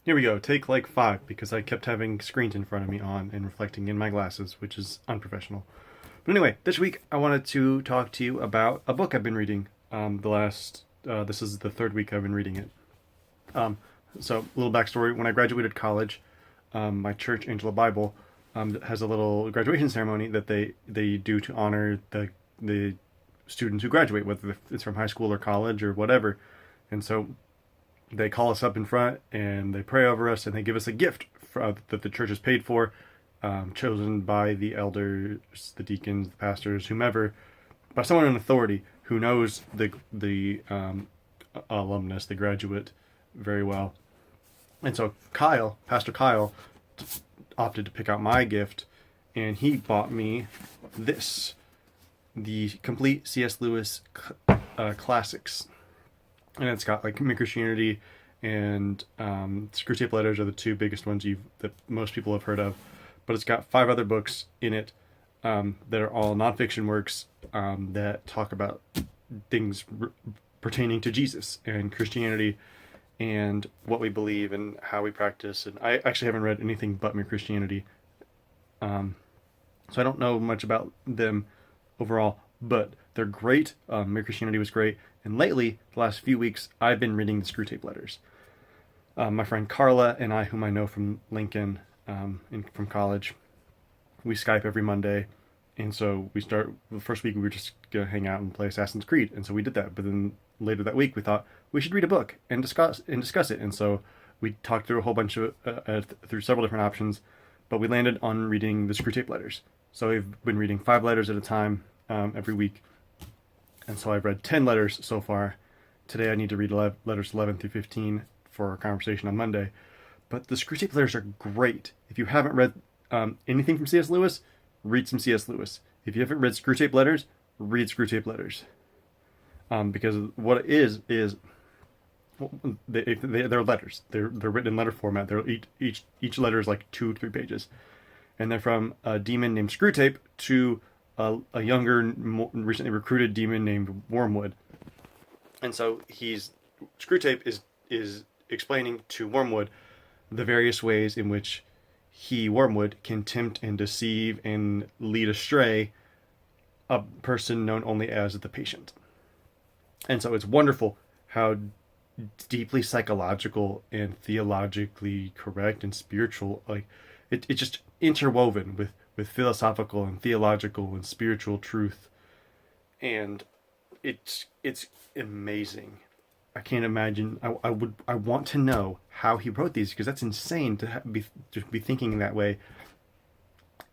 Here we go, take like 5, because I kept having screens in front of me on and reflecting in my glasses, which is unprofessional. But anyway, this week I wanted to talk to you about a book I've been reading. This is the third week I've been reading it. Um, so, a little backstory: when I graduated college, my church, Angela Bible, has a little graduation ceremony that they do to honor the students who graduate, whether it's from high school or college or whatever. And so they call us up in front and they pray over us and they give us a gift that the church has paid for, chosen by the elders, the deacons, the pastors, whomever, by someone in authority who knows the alumnus, the graduate, very well. And so Pastor Kyle, opted to pick out my gift, and he bought me this, the complete C.S. Lewis classics, and it's got like Mere Christianity and Screwtape letters are the two biggest ones that most people have heard of, but it's got 5 other books in it that are all nonfiction works that talk about things pertaining to Jesus and Christianity and what we believe and how we practice. And I actually haven't read anything but Mere Christianity, so I don't know much about them overall, but they're great. Mere Christianity was great, and lately, the last few weeks, I've been reading the Screwtape letters. My friend Carla and I, whom I know from Lincoln, from college, we Skype every Monday, and so the first week we were just gonna hang out and play Assassin's Creed, and so we did that. But then later that week we thought we should read a book and discuss it, and so we talked through a whole bunch of through several different options, but we landed on reading the Screwtape letters. So we've been reading 5 letters at a time every week, and so I've read 10 letters so far. Today I need to read letters 11 through 15 for our conversation on Monday. But the Screwtape letters are great. If you haven't read anything from C.S. Lewis, read some C.S. Lewis. If you haven't read Screwtape letters, read Screwtape letters. Because what it is they're letters. They're written in letter format. They're each letter is like 2 or 3 pages, and they're from a demon named Screwtape to a younger, recently recruited demon named Wormwood. And so Screwtape is explaining to Wormwood the various ways in which Wormwood, can tempt and deceive and lead astray a person known only as the patient. And so it's wonderful how deeply psychological and theologically correct and spiritual, like it's just interwoven with philosophical and theological and spiritual truth, and it's amazing. I can't imagine. I want to know how he wrote these, because that's insane to be thinking that way.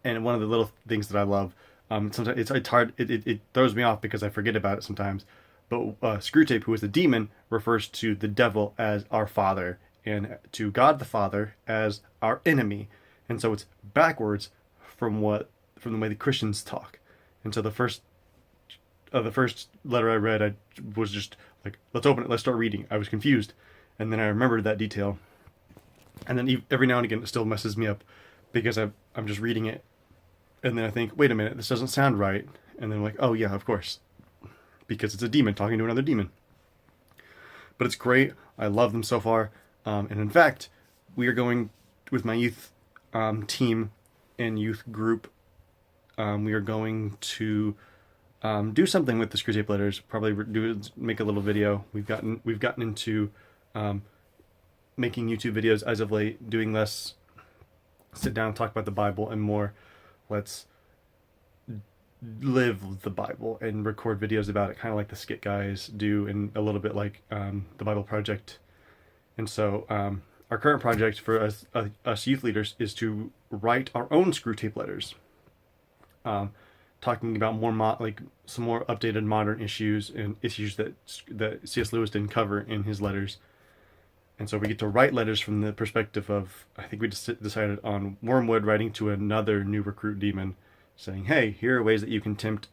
And one of the little things that I love, sometimes it's hard. It throws me off because I forget about it sometimes. But Screwtape, who is the demon, refers to the devil as our father and to God the Father as our enemy. And so it's backwards from the way the Christians talk. And so the first letter I read, I was just like, let's open it, let's start reading. I was confused, and then I remembered that detail. And then every now and again, it still messes me up because I'm just reading it, and then I think, wait a minute, this doesn't sound right. And then I'm like, oh yeah, of course, because it's a demon talking to another demon. But it's great. I love them so far. And in fact, we are going with my youth team and youth group. We are going to do something with the Screwtape letters. Probably make a little video. We've gotten into making YouTube videos as of late, doing less sit down and talk about the Bible and more let's live the Bible and record videos about it, kind of like the Skit guys do, and a little bit like the Bible Project. And so our current project for us youth leaders is to write our own Screwtape letters, talking about some more updated modern issues and issues that C.S. Lewis didn't cover in his letters. And so we get to write letters from the perspective of, I think we just decided on Wormwood writing to another new recruit demon, saying, hey, here are ways that you can tempt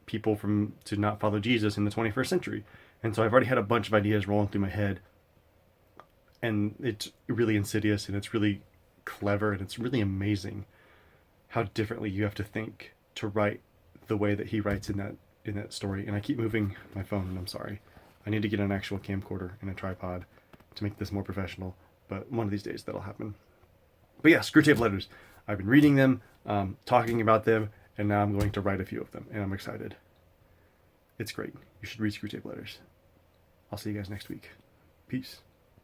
people to not follow Jesus in the 21st century. And so I've already had a bunch of ideas rolling through my head, and it's really insidious, and it's really clever, and it's really amazing how differently you have to think to write the way that he writes in that story. And I keep moving my phone, and I'm sorry. I need to get an actual camcorder and a tripod to make this more professional. but one of these days that'll happen. But yeah, Screwtape letters. I've been reading them, talking about them, and now I'm going to write a few of them, and I'm excited. It's great. You should read Screwtape letters. I'll see you guys next week. Peace.